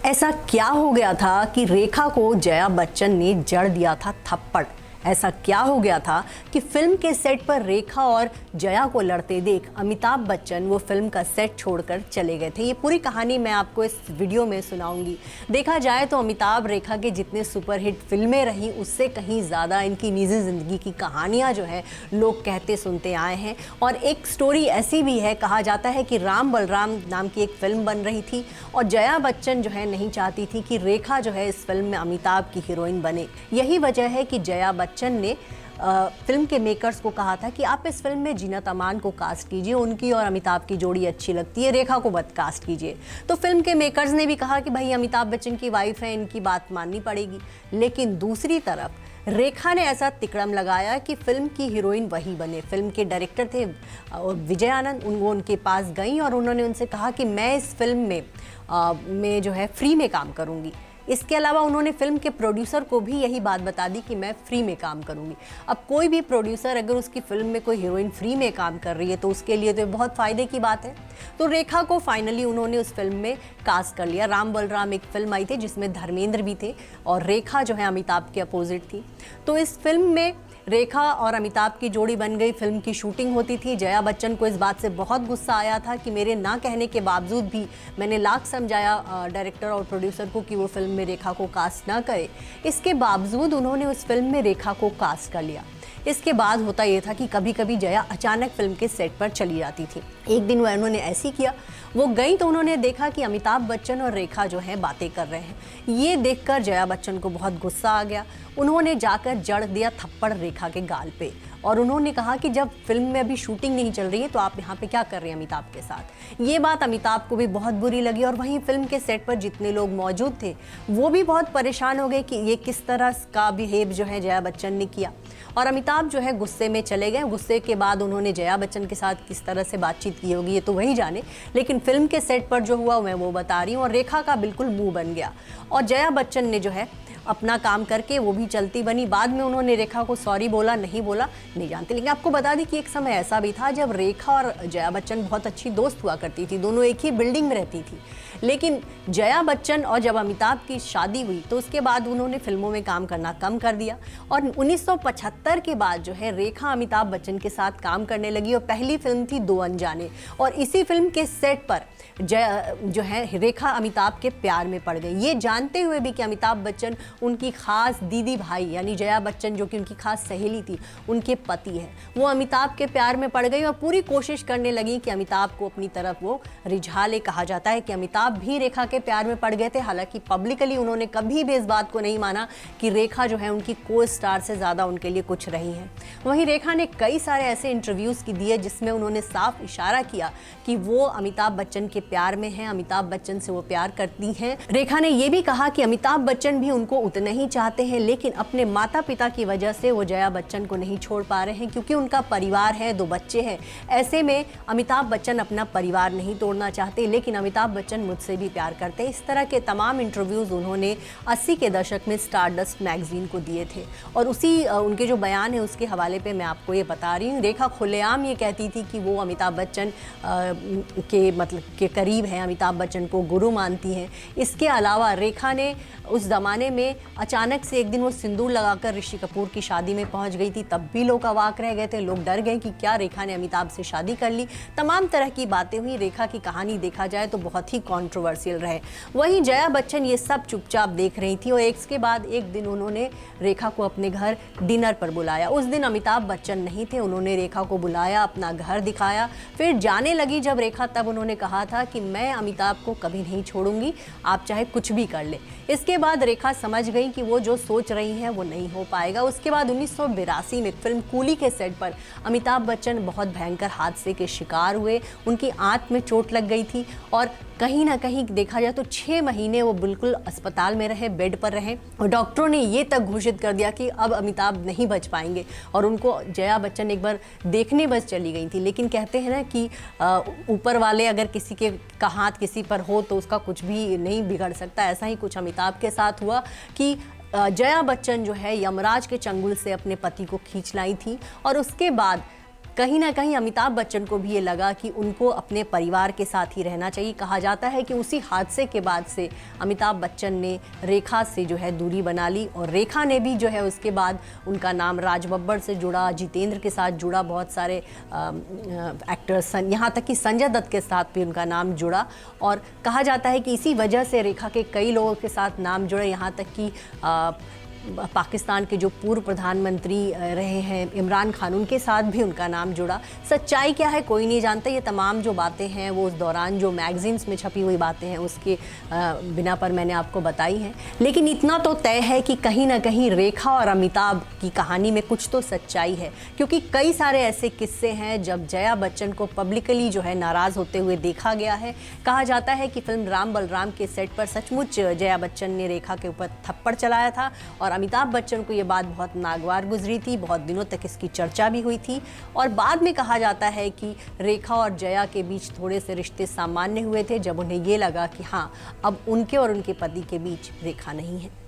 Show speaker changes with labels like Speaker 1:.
Speaker 1: ऐसा क्या हो गया था कि रेखा को जया बच्चन ने जड़ दिया था थप्पड़। ऐसा क्या हो गया था कि फिल्म के सेट पर रेखा और जया को लड़ते देख अमिताभ बच्चन वो फिल्म का सेट छोड़कर चले गए थे। ये पूरी कहानी मैं आपको इस वीडियो में सुनाऊंगी। देखा जाए तो अमिताभ रेखा के जितने सुपरहिट फिल्में रही उससे कहीं ज़्यादा इनकी निजी ज़िंदगी की कहानियाँ जो है लोग कहते सुनते आए हैं। और एक स्टोरी ऐसी भी है, कहा जाता है कि राम बलराम नाम की एक फिल्म बन रही थी और जया बच्चन जो है नहीं चाहती थी कि रेखा जो है इस फिल्म में अमिताभ की हीरोइन बने। यही वजह है कि जया बच्चन ने फिल्म के मेकर्स को कहा था कि आप इस फिल्म में जीनत अमान को कास्ट कीजिए, उनकी और अमिताभ की जोड़ी अच्छी लगती है, रेखा को मत कास्ट कीजिए। तो फिल्म के मेकर्स ने भी कहा कि भाई अमिताभ बच्चन की वाइफ है, इनकी बात माननी पड़ेगी। लेकिन दूसरी तरफ रेखा ने ऐसा तिकड़म लगाया कि फिल्म की हीरोइन वही बने। फिल्म के डायरेक्टर थे और विजय आनंद, वो उनके पास गई और उन्होंने उनसे कहा कि मैं इस फिल्म में जो है फ्री में काम करूंगी। इसके अलावा उन्होंने फिल्म के प्रोड्यूसर को भी यही बात बता दी कि मैं फ्री में काम करूंगी। अब कोई भी प्रोड्यूसर अगर उसकी फिल्म में कोई हीरोइन फ्री में काम कर रही है तो उसके लिए तो बहुत फ़ायदे की बात है। तो रेखा को फाइनली उन्होंने उस फिल्म में कास्ट कर लिया। राम बलराम एक फिल्म आई थी जिसमें धर्मेंद्र भी थे और रेखा जो है अमिताभ के अपोजिट थी। तो इस फिल्म में रेखा और अमिताभ की जोड़ी बन गई। फिल्म की शूटिंग होती थी। जया बच्चन को इस बात से बहुत गुस्सा आया था कि मेरे ना कहने के बावजूद भी मैंने लाख समझाया डायरेक्टर और प्रोड्यूसर को कि वो फिल्म में रेखा को कास्ट ना करे। इसके बावजूद उन्होंने उस फिल्म में रेखा को कास्ट कर लिया। इसके बाद होता ये था कि कभी कभी जया अचानक फिल्म के सेट पर चली जाती थी। एक दिन उन्होंने ऐसे किया, वो गई तो उन्होंने देखा कि अमिताभ बच्चन और रेखा जो है बातें कर रहे हैं। ये देखकर जया बच्चन को बहुत गुस्सा आ गया। उन्होंने जाकर जड़ दिया थप्पड़ रेखा के गाल पे और उन्होंने कहा कि जब फिल्म में अभी शूटिंग नहीं चल रही है तो आप यहाँ पे क्या कर रहे हैं अमिताभ के साथ। ये बात अमिताभ को भी बहुत बुरी लगी और वहीं फिल्म के सेट पर जितने लोग मौजूद थे वो भी बहुत परेशान हो गए कि ये किस तरह का बिहेव जो है जया बच्चन ने किया। और अमिताभ जो है गुस्से में चले गए। गुस्से के बाद उन्होंने जया बच्चन के साथ किस तरह से बातचीत की होगी ये तो वही जाने, लेकिन फिल्म के सेट पर जो हुआ मैं वो बता रही हूँ। और रेखा का बिल्कुल मुंह बन गया और जया बच्चन ने जो है अपना काम करके वो भी चलती बनी। बाद में उन्होंने रेखा को सॉरी बोला नहीं बोला नहीं जानते, लेकिन आपको बता दी कि एक समय ऐसा भी था जब रेखा और जया बच्चन बहुत अच्छी दोस्त हुआ करती थी, दोनों एक ही बिल्डिंग में रहती थी। लेकिन जया बच्चन और जब अमिताभ की शादी हुई तो उसके बाद उन्होंने फिल्मों में काम करना कम कर दिया और 1975 के बाद जो है रेखा अमिताभ बच्चन के साथ काम करने लगी और पहली फिल्म थी दो अनजाने। और इसी फिल्म के सेट पर जो है रेखा अमिताभ के प्यार में पड़ गई, ये जानते हुए भी कि अमिताभ बच्चन उनकी खास दीदी भाई यानी जया बच्चन जो कि उनकी खास सहेली थी उनके पति हैं। वो अमिताभ के प्यार में पड़ गई और पूरी कोशिश करने लगी कि अमिताभ को अपनी तरफ वो रिझा ले। कहा जाता है कि अमिताभ भी रेखा के प्यार में पड़ गए थे। हालांकि पब्लिकली उन्होंने कभी भी इस बात को नहीं माना कि रेखा जो है उनकी को स्टार से ज़्यादा उनके लिए कुछ रही है। वहीं रेखा ने कई सारे ऐसे इंटरव्यूज़ की दिए जिसमें उन्होंने साफ इशारा किया कि वो अमिताभ बच्चन के प्यार में हैं, अमिताभ बच्चन से वो प्यार करती हैं। रेखा ने ये भी कहा कि अमिताभ बच्चन भी उनको उतना ही चाहते हैं, लेकिन अपने माता पिता की वजह से वो जया बच्चन को नहीं छोड़ पा रहे हैं क्योंकि उनका परिवार है, दो बच्चे हैं। ऐसे में अमिताभ बच्चन अपना परिवार नहीं तोड़ना चाहते, लेकिन अमिताभ बच्चन मुझसे भी प्यार करते हैं। इस तरह के तमाम इंटरव्यूज़ उन्होंने 80 के दशक में स्टारडस्ट मैगजीन को दिए थे और उसी उनके जो बयान है उसके हवाले पे मैं आपको ये बता रही हूँ। रेखा खुलेआम ये कहती थी कि वो अमिताभ बच्चन के करीब हैं, अमिताभ बच्चन को गुरु मानती हैं। इसके अलावा रेखा ने उस ज़माने में अचानक से एक दिन वो सिंदूर लगाकर ऋषि कपूर की शादी में पहुंच गई थी, तब भी लोग अवाक रह गए थे। लोग डर गए कि क्या रेखा ने अमिताभ से शादी कर ली। तमाम तरह की बातें हुई। रेखा की कहानी देखा जाए तो बहुत ही कंट्रोवर्शियल रहे। वहीं जया बच्चन ये सब चुपचाप देख रही थी और इसके बाद एक दिन उन्होंने रेखा को अपने घर डिनर पर बुलाया। उस दिन अमिताभ बच्चन नहीं थे, उन्होंने रेखा को बुलाया, अपना घर दिखाया, फिर जाने लगी जब रेखा तब उन्होंने कहा था कि मैं अमिताभ को कभी नहीं छोड़ूंगी, आप चाहे कुछ भी कर ले। इसके बाद रेखा समझ गई कि वो जो सोच रही हैं वो नहीं हो पाएगा। उसके बाद 1982 में फिल्म कूली के सेट पर अमिताभ बच्चन बहुत भयंकर हादसे के शिकार हुए। उनकी आंत में चोट लग गई थी और कहीं ना कहीं देखा जाए तो 6 महीने वो बिल्कुल अस्पताल में रहे, बेड पर रहे और डॉक्टरों ने ये तक घोषित कर दिया कि अब अमिताभ नहीं बच पाएंगे और उनको जया बच्चन एक बार देखने बस चली गई थी। लेकिन कहते हैं ना कि ऊपर वाले अगर किसी का हाथ किसी पर हो तो उसका कुछ भी नहीं बिगड़ सकता। ऐसा ही कुछ अमिताभ के साथ हुआ कि जया बच्चन जो है यमराज के चंगुल से अपने पति को खींच लाई थी और उसके बाद कहीं ना कहीं अमिताभ बच्चन को भी ये लगा कि उनको अपने परिवार के साथ ही रहना चाहिए। कहा जाता है कि उसी हादसे के बाद से अमिताभ बच्चन ने रेखा से जो है दूरी बना ली, और रेखा ने भी जो है उसके बाद उनका नाम राज बब्बर से जुड़ा, जितेंद्र के साथ जुड़ा, बहुत सारे एक्टर्स, यहाँ तक कि संजय दत्त के साथ भी उनका नाम जुड़ा। और कहा जाता है कि इसी वजह से रेखा के कई लोगों के साथ नाम जुड़े, यहाँ तक कि पाकिस्तान के जो पूर्व प्रधानमंत्री रहे हैं इमरान खान, उनके साथ भी उनका नाम जुड़ा। सच्चाई क्या है कोई नहीं जानता। ये तमाम जो बातें हैं वो उस दौरान जो मैगजीन्स में छपी हुई बातें हैं उसके बिना पर मैंने आपको बताई हैं। लेकिन इतना तो तय है कि कहीं ना कहीं रेखा और अमिताभ की कहानी में कुछ तो सच्चाई है, क्योंकि कई सारे ऐसे किस्से हैं जब जया बच्चन को पब्लिकली जो है नाराज़ होते हुए देखा गया है। कहा जाता है कि फिल्म राम बलराम के सेट पर सचमुच जया बच्चन ने रेखा के ऊपर थप्पड़ चलाया था, और अमिताभ बच्चन को ये बात बहुत नागवार गुजरी थी, बहुत दिनों तक इसकी चर्चा भी हुई थी। और बाद में कहा जाता है कि रेखा और जया के बीच थोड़े से रिश्ते सामान्य हुए थे, जब उन्हें ये लगा कि हाँ, अब उनके और उनके पति के बीच रेखा नहीं है।